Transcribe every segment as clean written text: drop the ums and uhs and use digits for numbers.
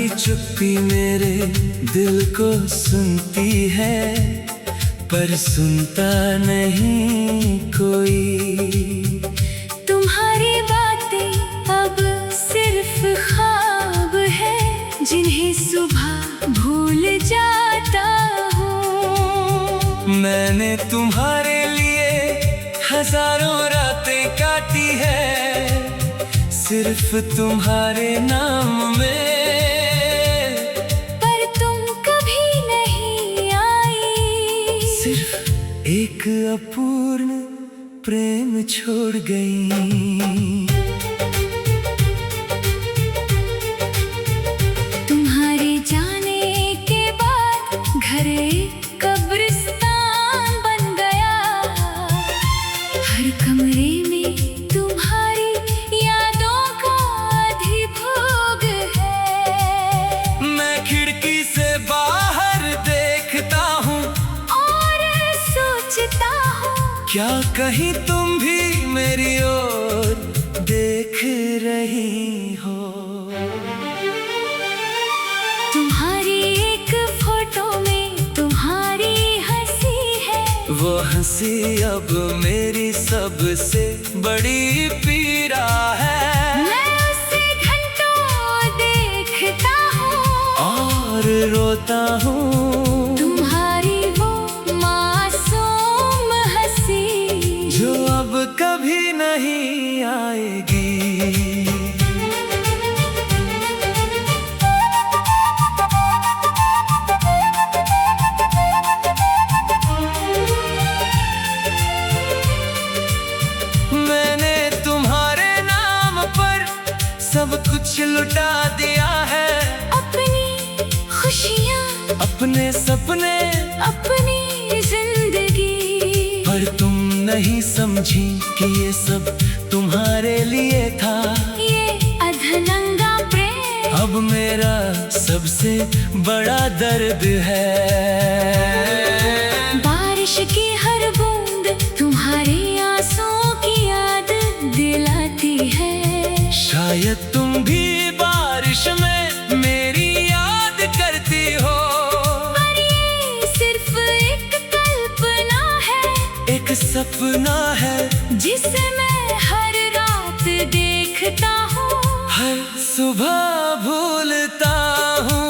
तुम्हारी चुप्पी मेरे दिल को सुनती है, पर सुनता नहीं कोई। तुम्हारी बातें अब सिर्फ ख्वाब है, जिन्हें सुबह भूल जाता हूँ। मैंने तुम्हारे लिए हजारों रातें काटी है, सिर्फ तुम्हारे नाम में। पर तुम कभी नहीं आई, सिर्फ एक अपूर्ण प्रेम छोड़ गई। तुम्हारे जाने के बाद घर एक कब्रिस्तान बन गया। हर कमरे में तुम्हारी यादों का अधिभोग है। मैं खिड़की से बाहर देखता हूँ और सोचता हूँ, क्या कहीं तुम भी मेरी ओर देख रही हो। तुम्हारी एक फोटो में तुम्हारी हंसी है, वो हंसी अब मेरी सबसे बड़ी पीड़ा है। मैं उसे घंटों देखता हूँ और रोता हूँ, तुम्हारी वो मासूम हंसी जो अब कभी नहीं आएगी। मैंने तुम्हारे नाम पर सब कुछ लुटा दिया है, अपनी खुशियाँ, अपने सपने, अपनी जिंदगी। पर तुम नहीं समझी कि ये सब तुम्हारे लिए था। ये अधनंगा प्रेम अब मेरा सबसे बड़ा दर्द है। बारिश की हर बूंद तुम्हारे आंसुओं की याद दिलाती है। शायद तुम भी बारिश में मेरी याद करती हो, पर ये सिर्फ एक कल्पना है, एक सपना है जिसे मैं हर रात देखता हूँ, हर सुबह भूलता हूँ।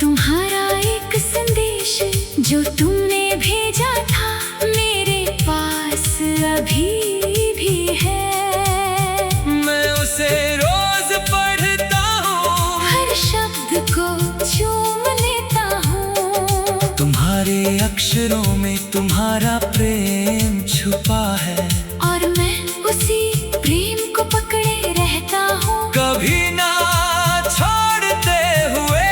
तुम्हारा एक संदेश जो तुमने भेजा था मेरे पास अभी भी है। मैं उसे रोज पढ़ता हूँ, हर शब्द को चूम लेता हूँ। तुम्हारे अक्षरों में तुम्हारा प्रेम छुपा है, और मैं उसी प्रेम को पकड़े रहता हूँ, कभी ना छोड़ते हुए।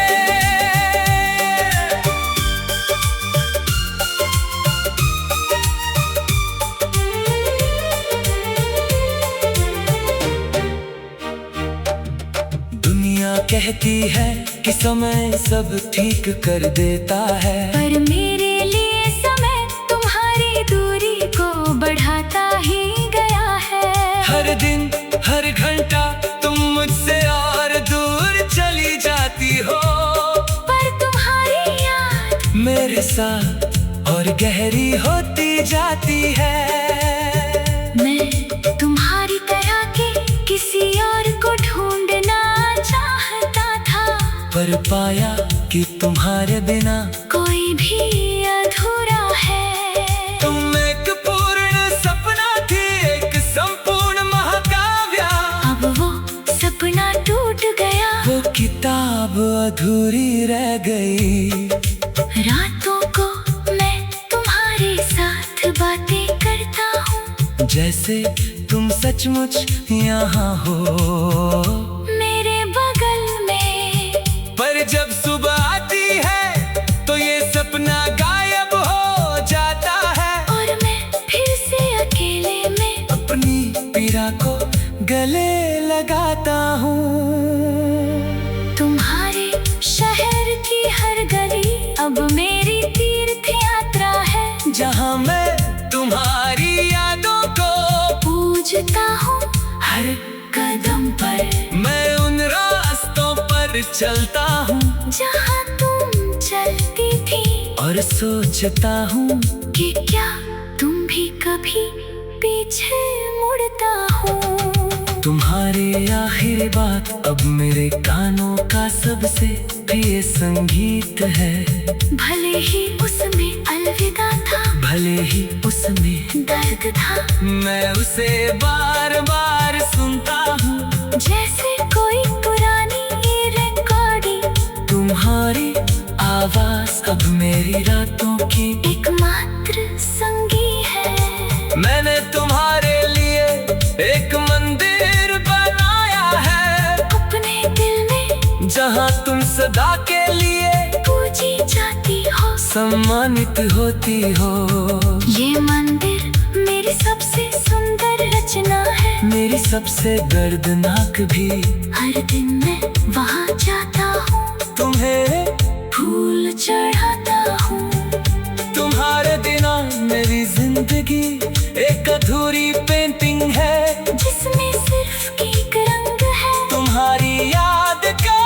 दुनिया कहती है कि समय सब ठीक कर देता है, पर मेरे लिए समय तुम्हारी दूरी को बढ़ाता ही गया है। हर दिन हर घंटा तुम मुझसे और दूर चली जाती हो, पर तुम्हारी याद मेरे साथ और गहरी होती जाती है। मैं तुम्हारी तरह के किसी और को ढूंढना चाहता था, पर पाया कि तुम्हारे बिना कोई भी अधूरा है। तुम एक पूर्ण सपना थी, एक संपूर्ण महाकाव्य। अब वो सपना टूट गया, वो किताब अधूरी रह गई। रातों को मैं तुम्हारे साथ बातें करता हूँ, जैसे तुम सचमुच यहाँ हो मेरे बगल में। पर जब सुबह आती है तो ये सपना गायब हो जाता है, और मैं फिर से अकेले में अपनी पीड़ा को गले लगाता हूँ। तुम्हारे शहर की हर गली अब मेरी तीर्थ यात्रा है, जहाँ मैं तुम्हारी यादों को पूजता हूँ हर कदम पर। मैं उन रास्तों पर पर चलता हूँ जहाँ तुम चलती थी, और सोचता हूँ कि क्या तुम भी कभी पीछे मुड़ता हो। तुम्हारी आखिरी बात अब मेरे कानों का सबसे प्रिय संगीत है। भले ही उसमें अलविदा था, भले ही उसमें दर्द था, मैं उसे बार बार सुनता हूँ जैसे कोई पुरानी रिकॉर्डिंग। तुम्हारी आवाज अब मेरी रातों की एकमात्र संगी है। मैंने तुम्हारे लिए एक मंदिर बनाया है अपने दिल में, जहाँ तुम सदा के लिए पूजी जाती हो, सम्मानित होती हो। ये मंदिर मेरी सबसे सुंदर रचना है, मेरी सबसे दर्दनाक भी। हर दिन मैं वहाँ जाता हूँ, तुम्हें फूल चढ़ाता हूँ। तुम्हारे बिना मेरी जिंदगी एक अधूरी पेंटिंग है, जिसमें सिर्फ एक रंग है, तुम्हारी याद का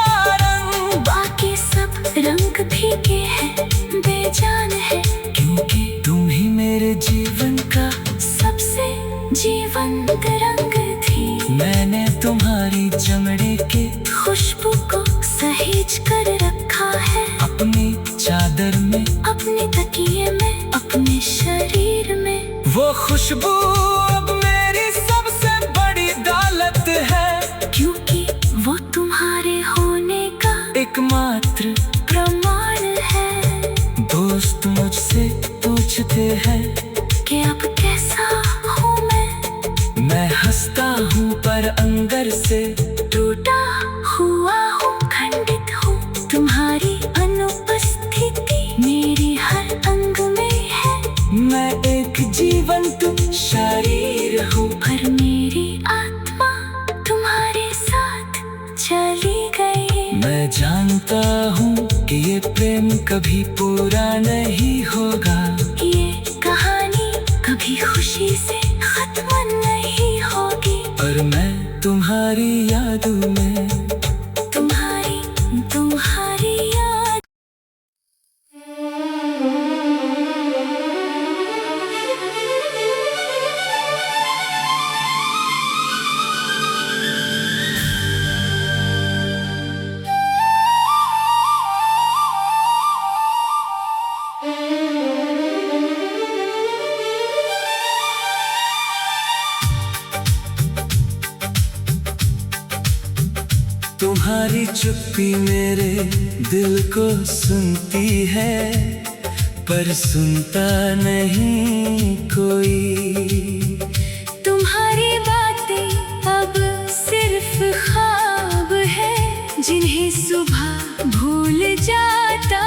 रंग। बाकी सब रंग फीके हैं, बेजान है, क्योंकि तुम ही मेरे जीवन का सबसे जीवंत रंग थी। मैंने तुम्हारी चमड़े के खुशबू को सहेज कर रखा है, अपनी चादर में, अपने तकिए में, अपने शरीर में। वो खुशबू अब मेरी सबसे बड़ी दौलत है, क्योंकि वो तुम्हारे होने का एकमात्र प्रमाण है। दोस्त मुझसे पूछते हैं कि अब कैसा हूँ मैं हंसता हूँ पर अंदर से टूटा हुआ हूँ, खंडित हूँ। तुम्हारी अनुपस्थिति मेरी हर अंग में है। मैं एक जीवंत शरीर हूँ, पर मेरी आत्मा तुम्हारे साथ चली गई। मैं जानता हूँ कि ये प्रेम कभी पूरा नहीं होगा। ये कहानी कभी खुशी से खत्म नहीं होगी। पर मैं तुम्हारी यादों में, तुम्हारी तुम्हारी याद। तुम्हारी चुप्पी मेरे दिल को सुनती है, पर सुनता नहीं कोई। तुम्हारी बातें अब सिर्फ ख्वाब है, जिन्हें सुबह भूल जाता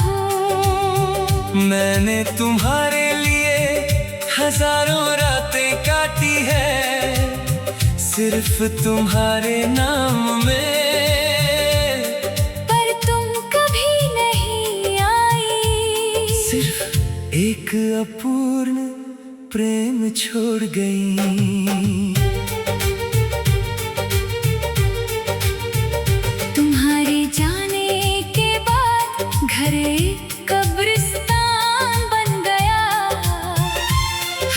हूँ। मैंने तुम्हारे लिए हजारों रातें काटी है, सिर्फ तुम्हारे नाम में। पर तुम कभी नहीं आई, सिर्फ एक अपूर्ण प्रेम छोड़ गई। तुम्हारे जाने के बाद घर एक कब्रिस्तान बन गया।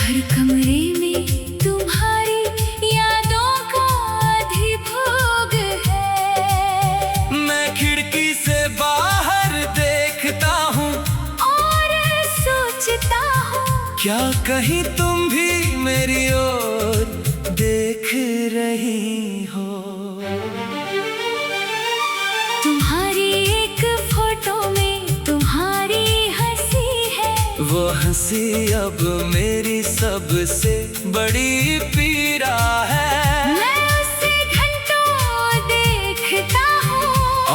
हर कमरे में तुम्हारी यादों का अधिभोग है। मैं खिड़की से बाहर देखता हूँ और सोचता हूँ, क्या कहीं तुम भी मेरी ओर देख रही हो। तुम्हारी एक फोटो में तुम्हारी हंसी है। वो हंसी अब मेरी सबसे बड़ी पीड़ा है। मैं उसे घंटों देखता हूँ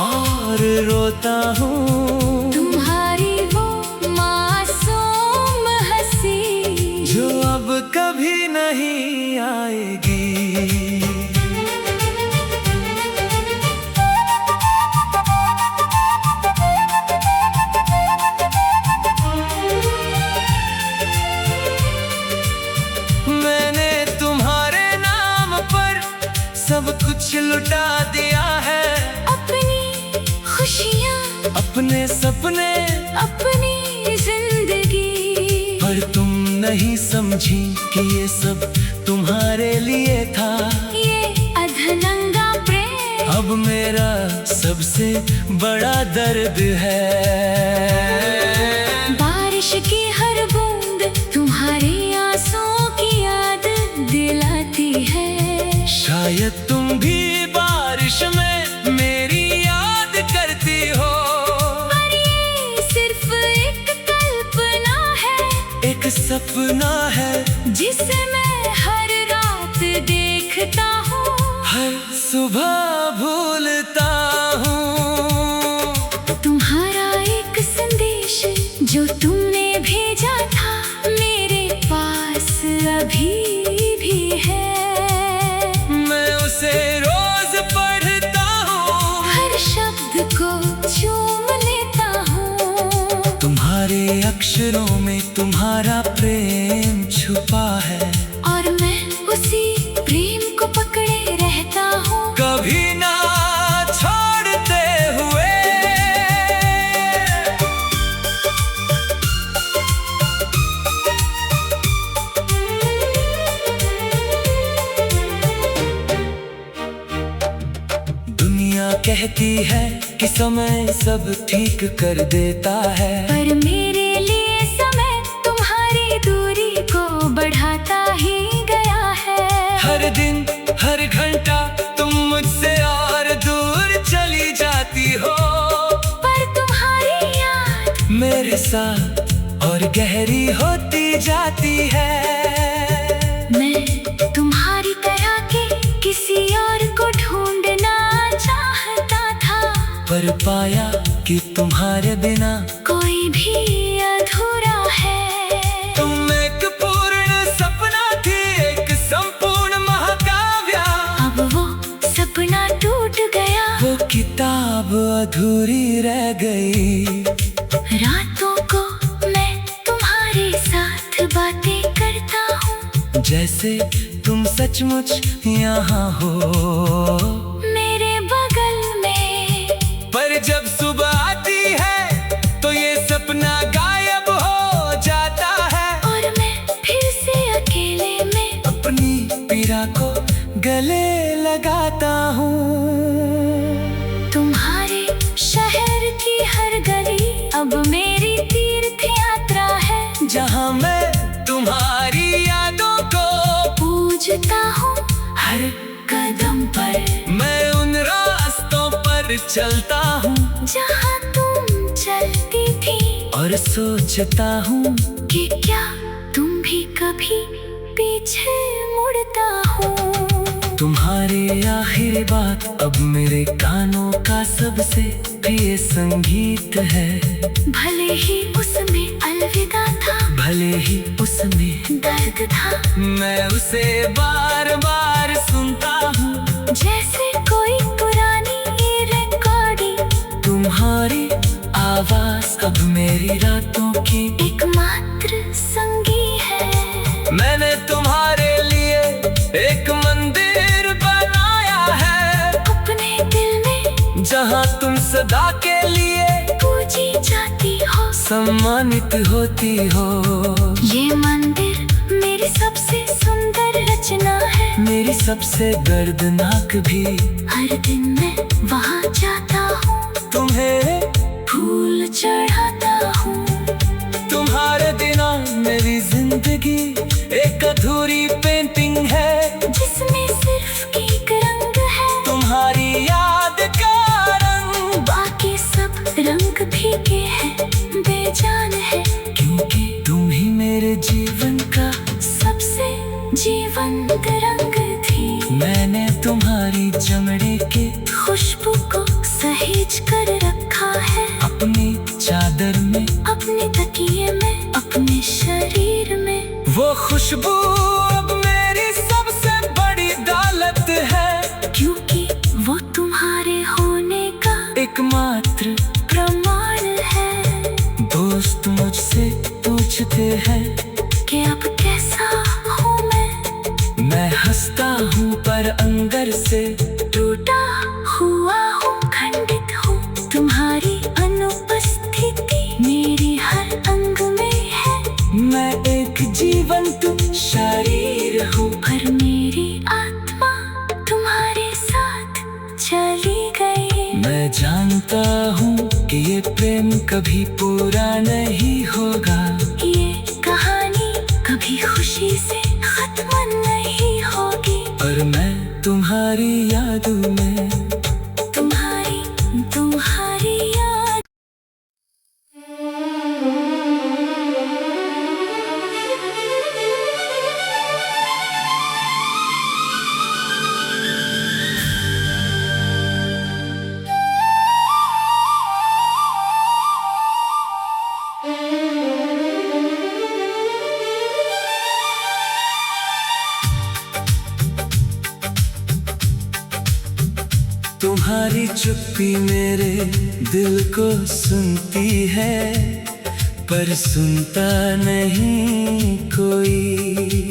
और रोता हूँ, तुम्हारी वो मासूम हंसी, जो अब कभी नहीं आएगी। मैंने तुम्हारे नाम पर सब कुछ लुटा दिया है। अपनी अपने सपने, अपनी जिंदगी। पर तुम नहीं समझी कि ये सब तुम्हारे लिए था। ये अधनंगा प्रेम अब मेरा सबसे बड़ा दर्द है। बारिश की हर बूंद तुम्हारे आंसुओं की याद दिलाती है। शायद तुम भी बारिश में मेरी याद करती हो, पर ये सिर्फ एक कल्पना है, एक सपना है जिसे मैं हर रात देखता हूँ, हर सुबह भूलता हूँ। तुम्हारा एक संदेश जो तुमने भेजा था मेरे पास अभी भी है। मैं उसे रोज पढ़ता हूँ, हर शब्द को चूम लेता हूँ। तुम्हारे अक्षरों में तुम्हारा प्रेम छुपा है, और मैं उसी प्रेम को पकड़े रहता हूँ, कभी ना छोड़ते हुए। दुनिया कहती है कि समय सब ठीक कर देता है, पर मेरे लिए समय तुम्हारी दूरी को बढ़ाता ही गया है। हर दिन हर घंटा तुम मुझसे और दूर चली जाती हो, पर तुम्हारी याद मेरे साथ और गहरी होती जाती है। मैं तुम्हारी तरह के किसी और को ढूंढना चाहता था, पर पाया कि तुम्हारे बिना कोई भी अधूरा है। तुम एक पूर्ण सपना थी, एक संपूर्ण महाकाव्य। अब वो सपना टूट गया, वो किताब अधूरी रह गई। रातों को मैं तुम्हारे साथ बातें करता हूँ, जैसे तुम सचमुच यहाँ हो मेरे बगल में। पर जब सुबह आती है तो ये सपना गायब हो जाता है, और मैं फिर से अकेले में अपनी पीड़ा को गले लगाता हूँ। तुम्हारे शहर की हर गली अब मेरी तीर्थ यात्रा है, जहाँ मैं तुम्हारी यादों को पूजता हूँ हर कदम पर। मैं उन रास्तों पर चलता हूँ जहाँ तुम चलती थी, और सोचता हूँ कि क्या तुम भी कभी पीछे मुड़ता हो। तुम्हारी आखिरी बात अब मेरे कानों का सबसे प्रिय संगीत है। भले ही उसमें अलविदा था, भले ही उसमें दर्द था, मैं उसे बार बार सुनता हूँ, जैसे कोई पुरानी रिकॉर्डिंग। तुम्हारी आवाज अब मेरी रातों की एकमात्र संगी है। मैंने तुम्हारे लिए एक मंदिर बनाया है, अपने दिल में जहाँ तुम सदा के लिए पूजी जाती हो, सम्मानित होती हो। ये मंदिर मेरी सबसे सुंदर रचना है, मेरी सबसे दर्दनाक भी। हर दिन मैं वहाँ जाता हूँ, तुम्हें फूल चढ़ाता हूँ। तुम्हारे बिना मेरी जिंदगी एक अधूरी पेंटिंग है, जिसमें सिर्फ एक रंग है, तुम्हारी याद का रंग। बाकी सब रंग फीके हैं, बेजान है, क्योंकि तुम ही मेरे जीवन का सबसे जीवंत रंग थी। मैंने तुम्हारी चमड़े के खुशबू को सहेज कर रखा है, अपनी चादर में, अपने तकिए में, अपने शरीर में। वो खुशबू अब मेरी सबसे बड़ी दौलत है, क्योंकि वो तुम्हारे होने का एकमात्र प्रमाण है। दोस्त मुझसे पूछते हैं कि अब कैसा हूँ मैं हंसता हूँ पर अंदर से टूटा हुआ हूँ, खंडित हूँ तुम्हारी अनुपस्थिति कभी पूरा नहीं होगा। ये कहानी कभी खुशी से खत्म नहीं होगी। और मैं तुम्हारी यादों में, तुम्हारी तुम्हारी याद। तुम्हारी चुप्पी मेरे दिल को सुनती है, पर सुनता नहीं कोई।